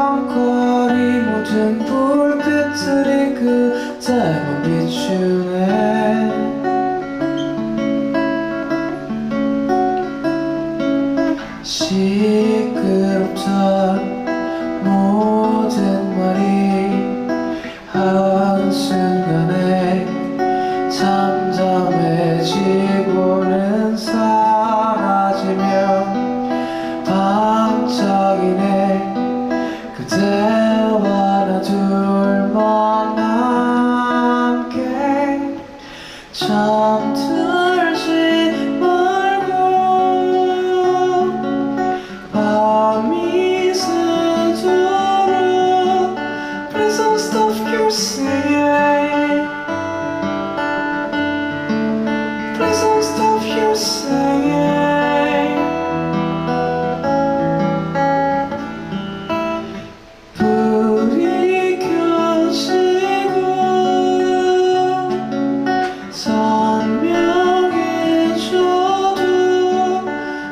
깜깜거리 모든 불빛들이 그대만 비추네. 시끄럽던 모든 말이 한순간에 잠잠해지고는 사라지며 반짝이네. 그대와 나 둘만 함께 잠들지 말고 밤이 새도록 Please don't stop your singing. Please don't stop your singing. 불이 켜지고 선명해져도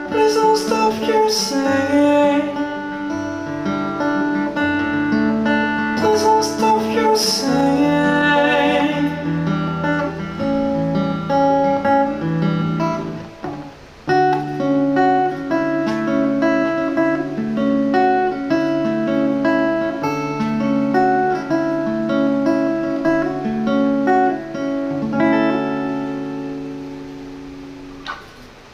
Please don't stop your singing. Please don't stop your singing.